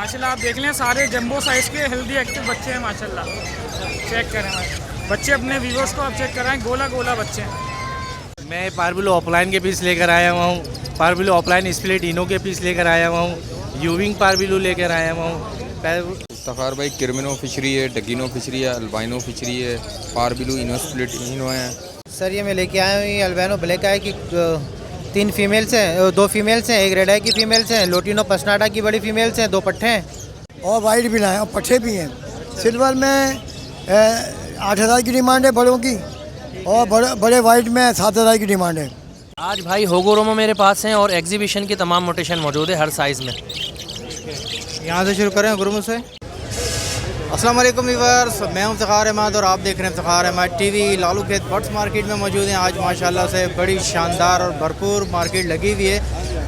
माशाल्लाह आप देख लें, सारे जंबो साइज़ के हेल्दी एक्टिव बच्चे हैं माशाल्लाह। चेक करें भाई, बच्चे अपने व्यूअर्स को आप चेक कराएं, गोला गोला बच्चे हैं। मैं पारबिलो ऑफलाइन के पीस लेकर आया हुआ हूँ, पारबिलो ऑफलाइन स्प्लिट इनो के पीस लेकर आया हुआ हूँ, यूविंग पारबिलो लेकर आया हुआ हूँ। इफ्तार भाई क्रिमिनो फिशरी है, डगिनो फिशरी है, अल्बाइनो फिशरी है, पारबिलो इनो स्प्लिट इनो है। सर ये मैं लेके आया हूँ, ये अल्बाइनो ब्लैक आई की 3 फीमेल्स हैं, 2 फीमेल्स हैं, एक रेड आई की फीमेल्स हैं, लोटिनो पसनाटा की बड़ी फीमेल्स हैं, 2 पट्ठे हैं और वाइट भी लाए और पट्ठे भी हैं। सिल्वर में 8,000 की डिमांड है बड़ों की, और बड़े वाइट में 7,000 की डिमांड है। आज भाई होगोरोमो मेरे पास हैं और एग्जीबिशन की तमाम मोटेशन मौजूद है हर साइज़ में। यहाँ से शुरू करें गुरुमु से। अस्सलाम वालेकुम व्यूअर्स, मैं हूं इफ्तिखार अहमद और आप देख रहे हैं इफ्तिखार अहमद टीवी। लालू खेत बर्ड्स मार्केट में मौजूद हैं। आज माशाल्लाह से बड़ी शानदार और भरपूर मार्केट लगी हुई है।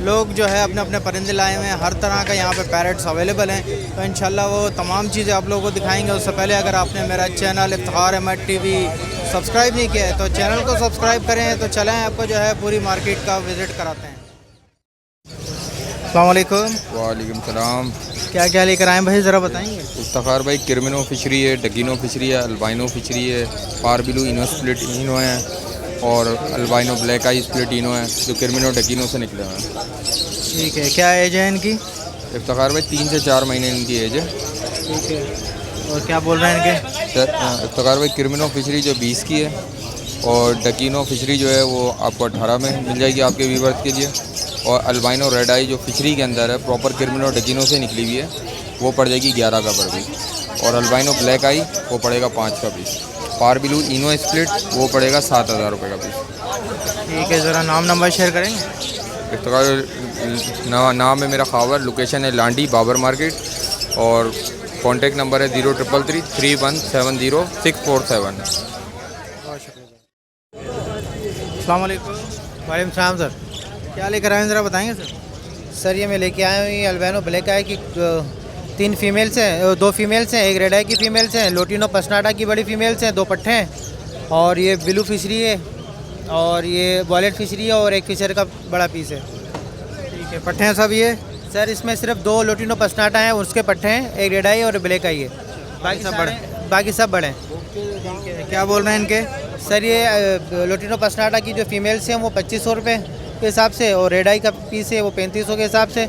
लोग जो है अपने अपने परिंदे लाए हुए हैं, हर तरह का यहाँ पे पैरट्स अवेलेबल हैं। तो इंशाल्लाह वो तमाम चीज़ें आप लोगों को दिखाएंगे। उससे पहले अगर आपने मेरा channel Iftikhar Ahmed TV subscribe नहीं किया है तो चैनल को सब्सक्राइब करें। तो चलें आपको जो है पूरी मार्केट का विज़िट कराते हैं। अस्सलाम वालेकुम। वालेकुम सलाम। क्या क्या लेकर आए भाई, ज़रा बताएंगे। इफ्तार भाई क्रिमिनो फिशरी है, डगिनो फिशरी है, अल्बाइनो फिशरी है, पारबिलो इनो स्प्लिट इनो है और अल्बाइनो ब्लैक आई स्प्लिट इनो है, जो क्रिमिनो डगिनो से निकले हुए हैं। ठीक है, क्या एज है इनकी? इफ्तार भाई 3 से 4 महीने इनकी एज है। ठीक है, और क्या बोल रहे हैं इनके? सर इफ्तार भाई क्रिमिनो फिशरी जो 20 की है और डगिनो फिशरी जो है वो आपको 18 में मिल जाएगी आपके व्यूअर्स के लिए। और अल्बाइनो रेड आई जो फिशरी के अंदर है, प्रॉपर क्रिमिनो डगिनो से निकली हुई है, वो पड़ जाएगी 11 का पर पीस। और अल्बाइनो ब्लैक आई वो पड़ेगा 5 का पीस। पारबिलो इनो स्प्लिट वो पड़ेगा 7,000 रुपये का पीस। ठीक है, ज़रा नाम नंबर शेयर करेंगे। इफ्तिखार नाम है मेरा खावर, लोकेशन है लांडी बाबर मार्केट और कॉन्टेक्ट नंबर है 0333 3170 647। बहुत शुक्रिया। अस्सलाम वालेकुम। वालेकुम सलाम सर, क्या लेकर आए हैं ज़रा बताएंगे सर। सर ये मैं लेके आया हूँ, ये अल्बाइनो ब्लैक आई की 3 फीमेल्स हैं, 2 फीमेल्स हैं, एक रेड आई की फीमेल्स हैं, लोटिनो पसनाटा की बड़ी फीमेल्स हैं, 2 पट्ठे हैं, और ये ब्लू फिशरी है और ये वॉलेट फिशरी है और एक फिशर का बड़ा पीस है। ठीक है, पट्ठे हैं सब ये? सर इसमें सिर्फ 2 लोटिनो पसनाटा हैं, उसके पट्ठे हैं, एक रेड आई और ब्लैक आई है, बाकी सब बड़े, बाकी सब बड़े हैं। क्या बोल रहे हैं इनके? सर ये लोटिनो पसनाटा की जो फीमेल्स हैं वो 2500 रुपये के हिसाब से, और रेड आई का पीस है वो 3500 के हिसाब से,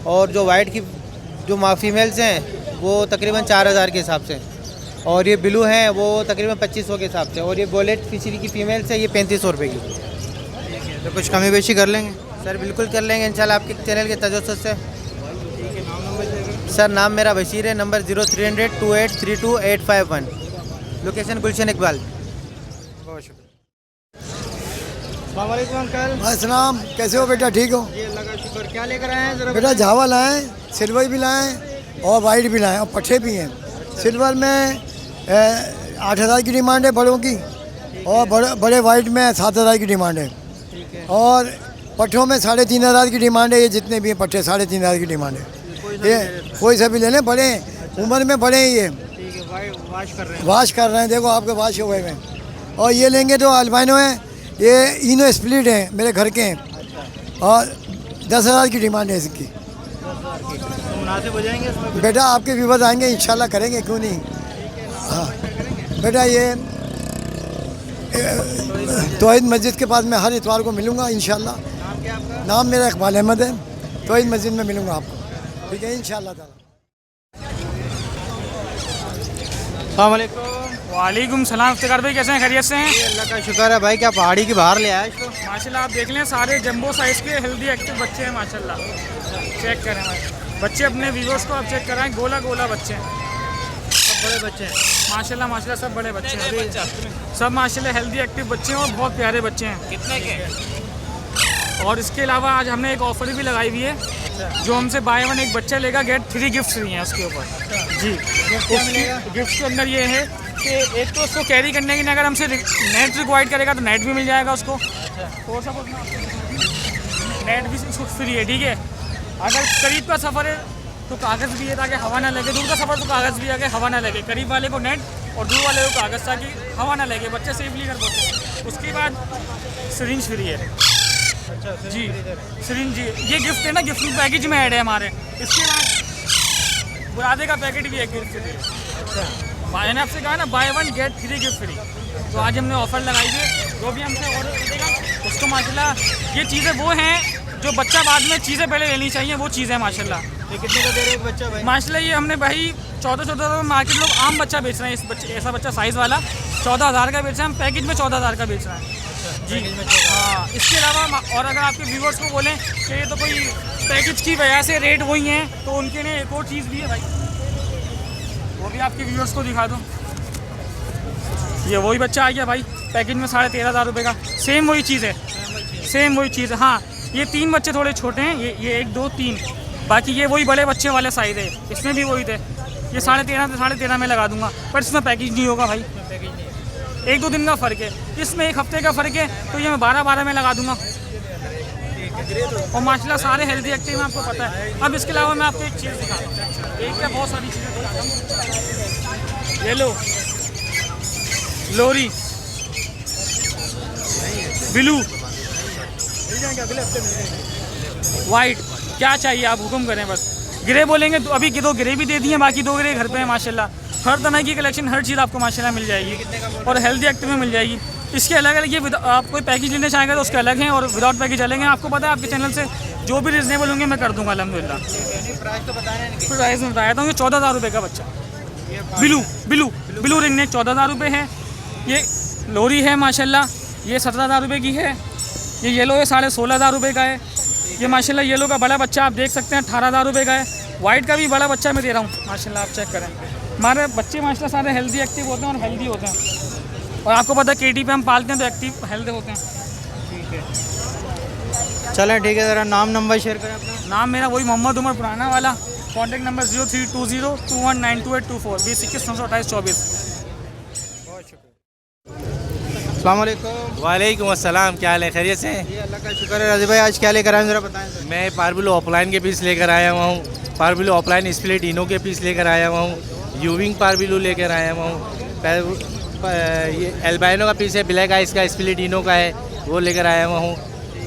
और जो वाइट की जो फीमेल्स हैं वो तकरीबन 4000 के हिसाब से, और ये ब्लू हैं वो तकरीबन 2500 के हिसाब से, और ये वॉलेट फिशरी की फ़ीमेल्स है ये 3500 रुपये की। तो कुछ कमी बेशी कर लेंगे? सर बिल्कुल कर लेंगे इंशाल्लाह आपके चैनल के तजस्सुस से। सर नाम मेरा बशीर है, नंबर 0300 2832 851, लोकेशन गुलशन इकबाल। बहुत शुक्रिया। अस्सलाम वालेकुम अंकल। अस्सलाम, कैसे हो बेटा, ठीक हो? जी अल्लाह का शुक्र। क्या लेकर आए हैं ज़रा बेटा झावा लाएँ, सिल्वर भी लाएँ और वाइट भी लाएँ और पट्ठे भी हैं। सिल्वर में 8,000 की डिमांड है बड़ों की, और बड़े वाइट में 7,000 की डिमांड है। ठीक है, और पट्ठों में 3,500 की डिमांड है। ये जितने भी हैं पट्ठे 3,500 की डिमांड है। ये कोई सा भी ले लें, बड़े उम्र में बड़े ही ये। ठीक है, वाश कर रहे हैं। वाश कर रहे हैं, देखो आपके वाश हुए हैं। और ये लेंगे तो अल्बाइनो है, ये इनो स्प्लिट है, मेरे घर के हैं, और 10,000 की डिमांड है इसकी। मुनासिब हो जाएंगे इसमें? बेटा आपके व्यूवर्स आएंगे, इंशाल्लाह करेंगे, क्यों नहीं। हाँ बेटा, ये तौहीद मस्जिद के पास मैं हर इतवार को मिलूँगा इंशाल्लाह। नाम क्या आपका? नाम मेरा इकबाल अहमद है। तौहीद मस्जिद में मिलूँगा आपको, ठीक है इंशाल्लाह ताला। अस्सलाम वालेकुम। वालेकुम सलाम। इफ्तिखार भाई कैसे हैं, खैरियत से हैं? अल्लाह का शुक्र है भाई। क्या पहाड़ी की बाहर ले आए इसको? माशाल्लाह आप देख लें, सारे जंबो साइज़ के हेल्दी एक्टिव बच्चे हैं माशाल्लाह। चेक करें भाई, बच्चे अपने व्यूअर्स को आप चेक कराएं, गोला गोला बच्चे हैं, सब बड़े बच्चे हैं माशाल्लाह माशाल्लाह, सब बड़े बच्चे हैं, सब माशाल्लाह हेल्दी एक्टिव बच्चे हैं और बहुत प्यारे बच्चे हैं। कितने के? और इसके अलावा आज हमने एक ऑफर भी लगाई हुई है, जो हमसे बाय 1 एक बच्चा लेगा गेट 3 गिफ्ट फ्री हैं उसके ऊपर। जी, गिफ्ट के अंदर ये है कि एक तो उसको कैरी करने के लिए अगर हमसे नेट रिक्वायर्ड करेगा तो नेट भी मिल जाएगा उसको, और सब नेट भी फ्री है। ठीक है, अगर करीब का सफ़र है तो कागज़ भी है ताकि हवा ना लगे, दूर का सफ़र तो कागज़ भी है कि हवा ना लगे, करीब वाले को नेट और दूर वाले को कागज़ ताकि हवा ना लगे, बच्चे सेफली कर सकते। उसके बाद सिरिंज फ्री है। जी सिरिंज जी, ये गिफ्ट है ना, गिफ्ट पैकेज में ऐड है हमारे। इसके बाद बुरादे का पैकेट भी एक गिफ्ट फ्री है। मैंने आपसे कहा ना बाय 1 गेट 3 गिफ्ट फ्री, तो आज हमने ऑफर लगाई है। जो भी हमसे ऑर्डर करेगा उसको माशाल्लाह ये चीज़ें वो हैं जो बच्चा बाद में चीज़ें पहले लेनी चाहिए, वो चीज़ें माशाल्लाह। ये कितने का दे रहे हैं एक बच्चा भाई? माशाल्लाह ये हमने भाई 14-14 में मार्केट लोग आम बच्चा बेच रहे हैं, इस बच्चे ऐसा बच्चा साइज़ वाला 14,000 का बेच रहे हैं, हम पैकेज में 14,000 का बेच रहे हैं जी। हाँ, इसके अलावा और अगर आपके व्यूवर्स को बोलें कि ये तो कोई पैकेज की वजह से रेट वही हैं, तो उनके लिए एक और चीज़ भी है भाई, वो भी आपके व्यूवर्स को दिखा दूँ। ये वही बच्चा आ गया भाई, पैकेज में 13,500 रुपये का, सेम वही चीज़ है, सेम वही चीज़ है। हाँ, ये 3 बच्चे थोड़े छोटे हैं, ये 1 2 3, बाकी ये वही बड़े बच्चे वाले साइज़ है, इसमें भी वही थे। ये 13.5 में लगा दूंगा, पर इसमें पैकेज नहीं होगा भाई, 1-2 दिन का फ़र्क है, इसमें 1 हफ्ते का फ़र्क है, तो ये मैं 12 में लगा दूंगा। और माशाल्लाह सारे हेल्दी एक्टिव हैं, आपको पता है। अब इसके अलावा मैं आपको एक चीज़ दिखाता हूँ, एक क्या बहुत सारी चीज़ें दिखाता हूँ। ये लो लोरी ब्लू वाइट, क्या चाहिए आप हुक्म करें बस। ग्रे बोलेंगे तो अभी 2 ग्रे भी दे दिए, बाकी 2 ग्रे घर पे हैं माशाल्लाह। हर तरह की कलेक्शन, हर चीज़ आपको माशाल्लाह मिल जाएगी और हेल्दी एक्टिव में मिल जाएगी। इसके अलग अलग ये आप कोई पैकेज लेना चाहेंगे तो उसके अलग हैं, और विदाउट पैकेज अलग हैं। आपको पता है आपके चैनल से जो भी रिजनेबल होंगे मैं कर दूँगा अल्हम्दुलिल्लाह। प्राइस में बताया था, ये 14,000 रुपये का बच्चा ब्लू रिंग नेक 14,000 रुपये है। ये लोरी है माशाल्लाह, ये 17,000 रुपये की है। ये येलो है 16,500 रुपये का है। ये माशाल्लाह येलो का बड़ा बच्चा आप देख सकते हैं 18,000 रुपये का है। वाइट का भी बड़ा बच्चा मैं दे रहा हूँ माशाल्लाह, आप चेक करें। हमारे बच्चे माशाल्लाह सारे हेल्दी एक्टिव होते हैं और हेल्दी होते हैं, और आपको पता है केटी पे हम पालते हैं तो एक्टिव हेल्दी होते हैं। ठीक है, चलें ठीक है, ज़रा नाम नंबर शेयर करें अपना। नाम मेरा वही मोहम्मद उमर पुराना वाला, कॉन्टैक्ट नंबर 032021922824 2021-928-24। अस्सलाम वालेकुम। वालेकुम अस्सलाम, क्या हाल है, खैरियत से? ये अल्लाह का शुक्र है। राजी भाई आज क्या लेकर आए ज़रा बताएं सर। मैं पारबिलो ऑफलाइन के पीस लेकर आया हुआ हूँ, पारबिलो ऑफलाइन स्प्लिट इनो के पीस लेकर आया हुआ हूँ, यूविंग पारबिलो लेकर आया हुआ हूँ। ये एल्बाइनो का पीस है, ब्लैक आइस का स्प्लिट इनो का है, वो लेकर आया हुआ हूँ।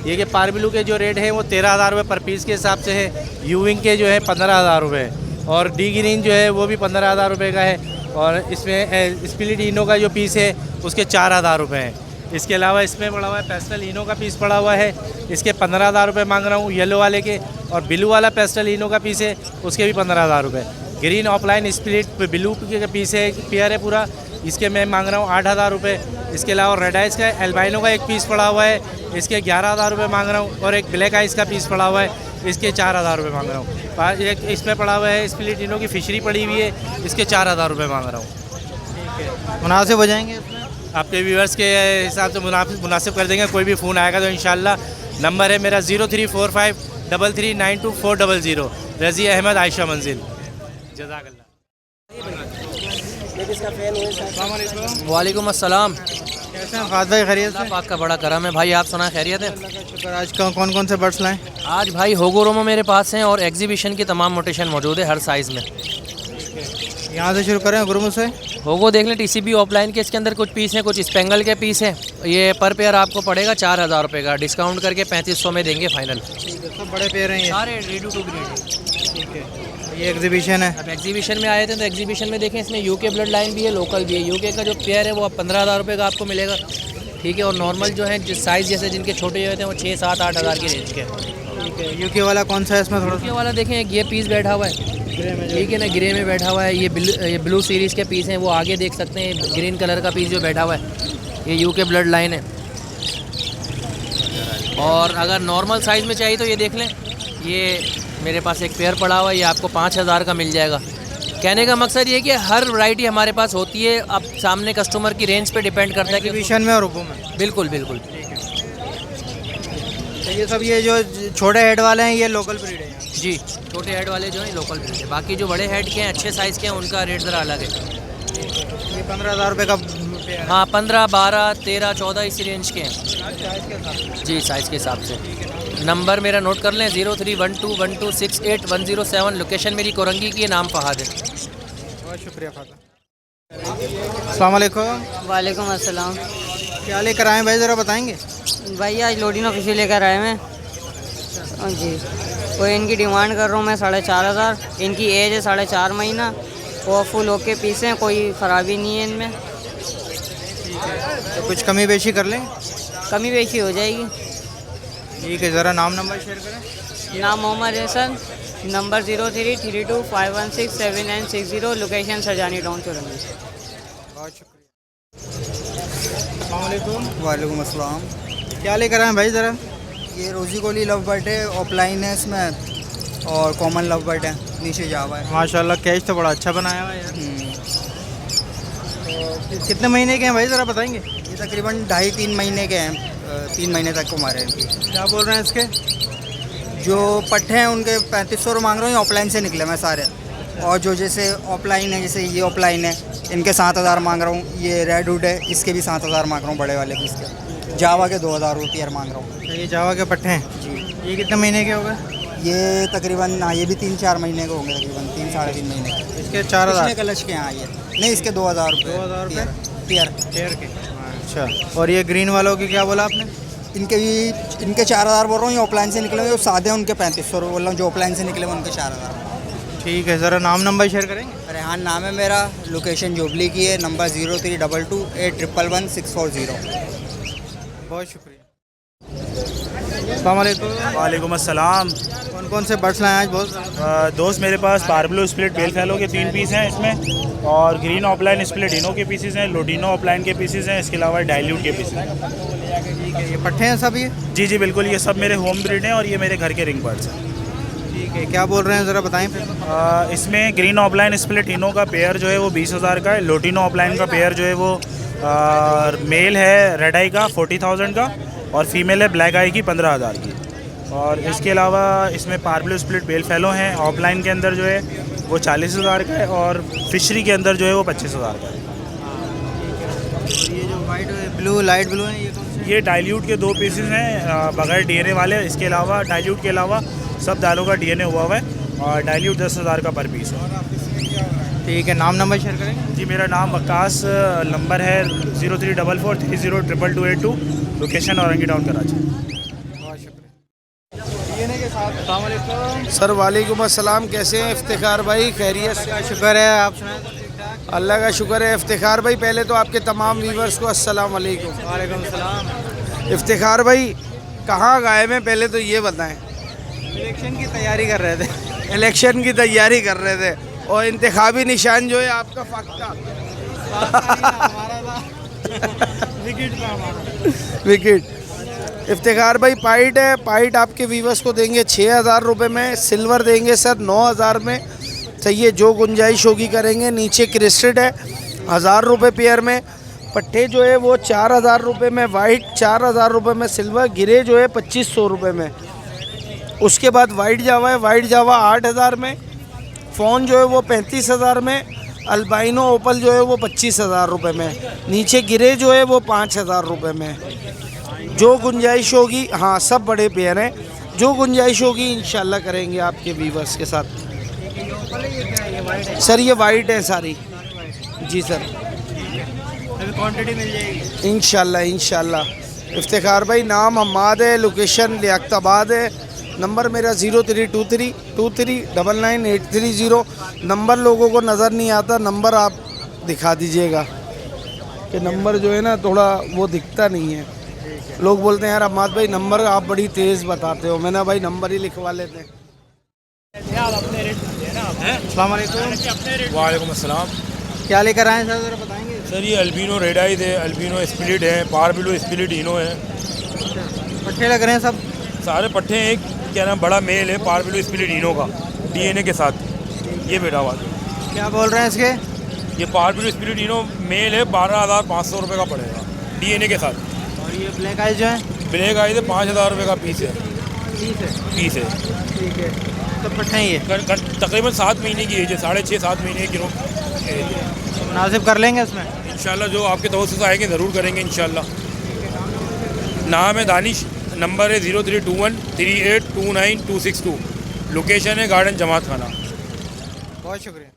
ये कि पारबिलो के जो रेट है वो 13,000 रुपये पर पीस के हिसाब से है, यूविंग के जो है 15,000 रुपये, और डी ग्रीन जो है वो भी 15,000 रुपये का है, और इसमें स्प्लिट इनो का जो पीस है उसके 4,000 रुपये हैं। इसके अलावा इसमें पड़ा हुआ है पेस्टल इनो का पीस पड़ा हुआ है, इसके 15,000 रुपये मांग रहा हूँ येलो वाले के, और ब्लू वाला पेस्टल इनो का पीस है उसके भी 15,000 रुपये। ग्रीन ऑफलाइन स्प्लिट ब्लू के पीस है, पेयर है पूरा, इसके मैं मांग रहा हूँ 8,000 रुपये। इसके अलावा रेड आइस का एल्बाइनो का एक पीस पड़ा हुआ है, इसके 11,000 रुपये मांग रहा हूँ, और एक ब्लैक आइस का पीस पड़ा हुआ है, इसके 4,000 रुपये मांग रहा हूँ। एक इसमें पड़ा हुआ है स्प्लिट इनो की फिशरी पड़ी हुई है, इसके 4,000 रुपये मांग रहा हूँ। मुनासिब हो जाएंगे इसमें? आपके व्यूअर्स के हिसाब से मुनासिब कर देंगे। कोई भी फ़ोन आएगा तो इंशाल्लाह। नंबर है मेरा 0345339240, रज़ी अहमद आयशा मंजिल। जज़ाकल्लाह। वालेकुम अस्सलाम। कैसे हैं फात भाई, खैरियत से? आपका बड़ा करम है भाई, आप सुना खैरियत है? अल्लाह का शुक्र। आज कौन कौन से बर्ड्स लाएँ? आज भाई होगोरोमो मेरे पास हैं, और एग्जीबिशन की तमाम मोटेशन मौजूद है हर साइज़ में। यहाँ से शुरू करें गुरुमु से? होगो देख लें, टीसीबी ऑफलाइन के इसके अंदर कुछ पीस हैं, कुछ स्पेंगल के पीस हैं। ये पर पेयर आपको पड़ेगा 4,000 रुपये का, डिस्काउंट करके 3500 में देंगे फाइनल। सब बड़े पेयर हैं ये? सारे रेडी टू ग्रेड। ठीक है, ये एग्जीबिशन है। अब एग्जीबिशन में आए थे तो एग्जीबिशन में देखें, इसमें यूके ब्लड लाइन भी है, लोकल भी है। यूके का जो पेयर है वो 15,000 रुपये का आपको मिलेगा, ठीक है। और नॉर्मल जो है जिस साइज़ जैसे जिनके छोटे होते हैं वो 6-7-8,000 की रेंज के। ठीक है, यूके वाला कौन सा है इसमें? थोड़ा यूके वाला देखें, ये पीस बैठा हुआ है, ठीक है ना, ग्रे में बैठा हुआ है। ये ब्लू सीरीज़ के पीस हैं, वो आगे देख सकते हैं, ग्रीन कलर का पीस जो बैठा हुआ है ये यूके ब्लड लाइन है। और अगर नॉर्मल साइज़ में चाहिए तो ये देख लें, ये मेरे पास एक पेयर पड़ा हुआ है, ये आपको 5,000 का मिल जाएगा। कहने का मकसद ये है कि हर वैरायटी हमारे पास होती है, अब सामने कस्टमर की रेंज पे डिपेंड करता है कि एग्जीबिशन में और रुपये में। बिल्कुल बिल्कुल। तो ये सब ये जो छोटे हेड वाले हैं ये लोकल ब्रीड है? जी, छोटे हेड वाले जो हैं लोकल ब्रीड है, बाकी जो बड़े हेड के हैं अच्छे साइज़ के हैं उनका रेट ज़रा अलग है। ये 15,000 रुपये का पेयर है? हाँ, 15, 12, 13, 14 इसी रेंज के हैं जी, साइज़ के हिसाब से। नंबर मेरा नोट कर लें 0312126810 लोकेशन मेरी कोरंगी की, नाम फहाद है। बहुत शुक्रिया फाता। अस्सलाम वालेकुम। वालेकुम अस्सलाम। क्या लेकर आए भाई, ज़रा बताएंगे? भाई आज लोडिनो फिश लेकर आए हैं। हाँ जी। तो इनकी डिमांड कर रहा हूँ मैं 4,500। इनकी एज है 4.5 महीना और फुल ओके पीस हैं, कोई ख़राबी नहीं है इनमें। तो कुछ कमी बेशी कर लें? कमी बेशी हो जाएगी। ठीक है, ज़रा नाम नंबर शेयर करें। नाम Mohammad Hasan, number 0332516760, location Surjani town Chowrangi. बहुत शुक्रिया। अस्सलाम वालेकुम। वालेकुम अस्सलाम। क्या लेकर आए हैं भाई ज़रा? ये रोज़ी गोली लव बर्ड है, ऑफलाइन है इसमें, और कॉमन लव बर्ड है, नीचे जावा है। माशाल्लाह कैच तो बड़ा अच्छा बनाया हुआ है यार। तो कितने महीने के हैं भाई, ज़रा बताएंगे? ये तकरीबन 2.5-3 महीने के हैं, 3 महीने तक उम्र है इनकी। क्या बोल रहे हैं इसके? जो पट्टे हैं उनके 3500 मांग रहा हूँ, ये ऑफलाइन से निकले मैं सारे। और जो जैसे ऑफलाइन है, जैसे ये ऑफलाइन है, इनके 7,000 मांग रहा हूँ। ये रेड हुड है, इसके भी 7,000 मांग रहा हूँ, बड़े वाले पीस के। जावा के 2,000 रुपये मांग रहा हूँ। ये जावा के पट्टे हैं जी। ये कितने महीने के हो गए? ये तकरीबन, हाँ, ये भी 3-4 महीने के होंगे, तकरीबन 3-3.5 महीने के। इसके 4,000 कलश के हैं ये, नहीं इसके 2,000 रुपये। 2,000 रुपये पेयर। पेयर के? अच्छा। और ये ग्रीन वालों की क्या बोला आपने? इनके 4,000 बोल रहा हूँ, ये ऑफलाइन से निकले हुए, जो सादे हैं उनके 3500 रुपये बोल रहा हूँ, जो ऑफलाइन से निकले हुए उनके 4,000। ठीक है, ज़रा नाम नंबर शेयर करेंगे? रेहान नाम है मेरा, लोकेशन जोबली की है, नंबर 032281116440। बहुत शुक्रिया। अस्सलाम वालेकुम। वालेकुम अस्सलाम। कौन कौन से बर्ड्स लाए हैं आज? बहुत दोस्त मेरे पास पार्बलो स्प्लिट बेल फैलो के 3 पीस हैं इसमें, और ग्रीन ऑफलाइन स्प्लिट इनो के पीसेस हैं, लोडिनो ऑफलाइन के पीसेस हैं, इसके अलावा डाइल्यूट के पीसेस हैं। ठीक है, ये पट्टे हैं सब ये? जी जी बिल्कुल, ये सब मेरे होम ब्रीड हैं और ये मेरे घर के रिंग बर्ड्स हैं। ठीक है, क्या बोल रहे हैं ज़रा बताएं फिर? इसमें ग्रीन ऑफलाइन स्प्लिट इनो का पेयर जो है वो 20,000 का है। लोटिनो ऑफलाइन का पेयर जो है वो मेल है रेड आई का 40,000 का, और फीमेल है ब्लैक आई की 15,000 की। और इसके अलावा इसमें पार्बलो स्प्लिट बेल फैलो हैं, ऑफलाइन के अंदर जो है वो 40,000 का है, और फिशरी के अंदर जो है वो 25,000 का है। ये जो वाइट ब्लू लाइट ब्लू है, ये कौन से? ये डाइल्यूट के 2 पीसेस हैं बगैर डीएनए वाले। इसके अलावा डाइल्यूट के अलावा सब दालों का डीएनए हुआ हुआ है, और डाइल्यूट 10,000 का पर पीस है। ठीक है, नाम नंबर शेयर करेंगे? जी, मेरा नाम वकास, नंबर है 0344302282, लोकेशन औरंगी टाउन कराची। बहुत शुक्रिया। के साथ अस्सलाम वालेकुम। सर वालेकुम अस्सलाम, कैसे हैं इफ्तिखार भाई? खैरियत से? शुक्र है, आप सुनाएं? ठीक ठाक? अल्लाह का शुक्र है। इफ्तिखार भाई, पहले तो आपके तमाम व्यूवर्स को अस्सलाम वालेकुम। वालेकुम सलाम। इफ्तिखार भाई, कहाँ गायब हैं पहले तो ये बताएं? इलेक्शन की तैयारी कर रहे थे। इलेक्शन की तैयारी कर रहे थे, और इंतखाबी निशान जो है आपका फाख्ता विकेट था हमारा। विकेट। इफ्तिखार भाई, पाइट है, पाइट आपके व्यूवर्स को देंगे 6,000 रुपये में, सिल्वर देंगे सर 9,000 में। चाहिए जो गुंजाइश होगी करेंगे। नीचे क्रिस्टेड है 1,000 रुपये पेयर में। पट्टे जो है वो 4,000 रुपये में वाइट, 4,000 रुपये में सिल्वर, गिरे जो है 2,500 रुपये में। उसके बाद वाइट जावा है, वाइट जावा 8,000 में। फ़ोन जो है वो 35,000 में। अल्बाइनो ओपल जो है वो 25,000 रुपये में। नीचे गिरे जो है वो 5,000 रुपये में। जो गुंजाइश होगी, हाँ सब बड़े पेयर हैं, जो गुंजाइश होगी इंशाल्लाह करेंगे आपके व्यूवर्स के साथ। सर ये वाइट है सारी। जी सर, क्वांटिटी मिल जाएगी इंशाल्लाह इंशाल्लाह। इफ्तिखार भाई, नाम हम्माद है, लोकेशन लियाकताबाद है। नंबर मेरा 0323299830। नंबर लोगों को नज़र नहीं आता, नंबर आप दिखा दीजिएगा कि नंबर जो है ना थोड़ा वो दिखता नहीं है। लोग बोलते हैं यार हम्माद भाई नंबर आप बड़ी तेज़ बताते हो। मैंने भाई नंबर ही लिखवा लेते हैं। अस्सलाम वालेकुम। वालेकुम अस्सलाम। क्या लेकर आए हैं सर, ज़रा बताएंगे? सर ये अल्बिनो रेड आई है, अल्बिनो स्प्लिट है, पार्बलो स्प्लिट इनो है। पट्टे लग रहे हैं सब? सारे पट्टे हैं। एक क्या नाम बड़ा मेल है पार्बलो स्प्लिट इनो का, डीएनए के साथ। ये बेटा हुआ क्या बोल रहे हैं इसके? ये पार्बलो स्प्लिट इनो मेल है, 12,500 रुपये का पड़ेगा डीएनए के साथ। और ये ब्लैक आइज जो है? ब्लैक आई है 5,000 रुपये का पीस है। पीस है। ठीक है, तो पट्टे हैं ये? तकरीबन 7 महीने की एज है, 6.5-7 महीने की मुनासिब कर लेंगे उसमें इंशाल्लाह। जो आपके तवज्जो से आएंगे ज़रूर करेंगे इंशाल्लाह। नाम है दानिश, नंबर है 0321382962। लोकेशन है गार्डन जमात खाना। बहुत शुक्रिया।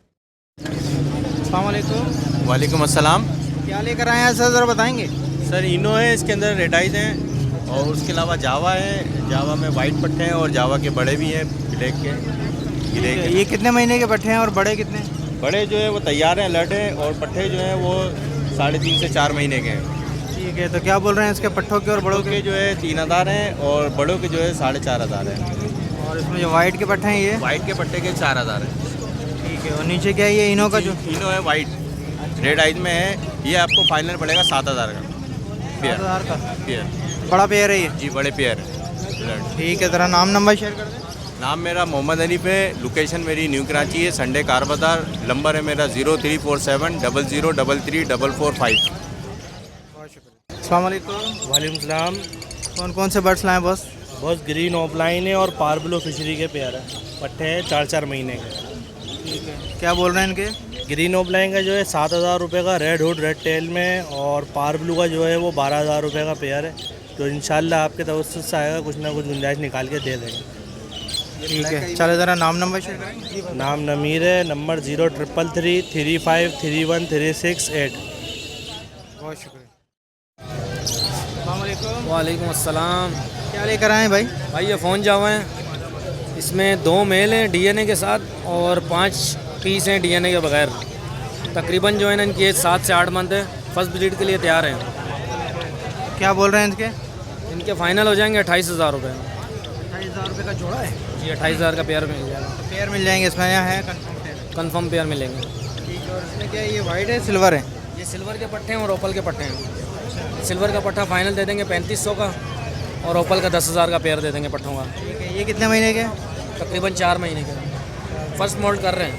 अस्सलाम वालेकुम। वालेकुम अस्सलाम। क्या लेकर आए हैं सर, ज़रा बताएंगे? सर इनो है, इसके अंदर रेड आइज हैं, और उसके अलावा जावा है। जावा में वाइट पट्टे हैं और जावा के बड़े भी हैं। ब्लैक के ग्रे के। ये कितने महीने के पट्ठे हैं और बड़े कितने? बड़े जो है वो तैयार हैं, अलर्ट हैं, और पट्ठे जो हैं वो 3.5 से 4 महीने के हैं। ठीक है, तो क्या बोल रहे हैं इसके पट्ठों के और बड़ों बड़ों के जो है 3000 हैं और बड़ों के जो है 4500 हैं। और इसमें जो वाइट के पट्ठे हैं ये? वाइट के पट्टे के 4000 हैं। ठीक है, और नीचे क्या है ये इनो का जो? इनो है वाइट, रेड आइज में है, ये आपको फाइनल पड़ेगा 7000 का पेयर। 7000 का पेयर, बड़ा पेयर है ये? जी बड़े पेयर है। ठीक है, ज़रा नाम नंबर शेयर कर दें। नाम मेरा मोहम्मद हनीफ है, लोकेशन मेरी न्यू कराची है, संडे कार बाजार। नंबर है मेरा 0347 0033 445। अस्सलाम वालेकुम। वालेकुम सलाम। कौन कौन से बर्ड्स लाए बॉस? बस ग्रीन ऑफलाइन है और पार्बलो फिशरी के पेयर है, पट्टे हैं 4-4 महीने के। ठीक है, क्या बोल रहे हैं इनके? ग्रीन ऑफलाइन का जो है 7000 रुपये का रेड हुड रेड टेल में, और पार्बलू का जो है वो 12000 रुपये का पेयर है। तो इंशाल्लाह आपके तवस्सुस से आएगा, कुछ ना कुछ गुंजाइश निकाल के दे देंगे। ठीक है, चलो ज़रा नाम नंबर शेयर करें। नाम नमीर है, नंबर 0333 35 31 368। बहुत शुक्रिया। अस्सलाम वालेकुम। वालेकुम अस्सलाम। क्या लेकर आए भाई? भाई ये फ़ोन जावा हैं, इसमें 2 मेल हैं डीएनए के साथ और 5 पीस हैं डीएनए के बगैर। तकरीबन जो है ना इनकी एज 7 से 8 मंथ है, फर्स्ट ब्रीड के लिए तैयार हैं। क्या बोल रहे हैं इनके? इनके फाइनल हो जाएंगे 28000 रुपये। 28000 रुपये का जोड़ा है जी, 28000 का पेयर मिल जाएगा। पेयर मिल जाएंगे इसमें, यहाँ है कंफर्म पेयर मिलेंगे। ठीक है, और इसमें क्या है, ये वाइट है सिल्वर है? ये सिल्वर के पट्टे हैं और ओपल के पट्टे हैं। सिल्वर का पट्टा फाइनल दे देंगे 3500 का, और ओपल का 10000 का पेयर दे देंगे पट्टों का। ठीक है, ये कितने महीने के? तकरीबन 4 महीने के, फर्स्ट मोल्ड कर रहे हैं।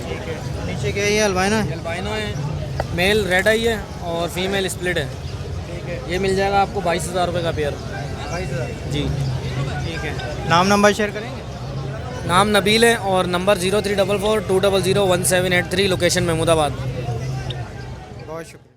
ठीक है, नीचे क्या है, ये अल्बाइनो है? अल्बाइनो है, मेल रेड आई है और फीमेल स्प्लिट है। ठीक है, ये मिल जाएगा आपको 22000 रुपये का पेयर। 22000 जी। ठीक है, नाम नंबर शेयर करेंगे? नाम नबील है और नंबर 0344 200 1783, लोकेशन महमूदाबाद। बहुत शुक्रिया।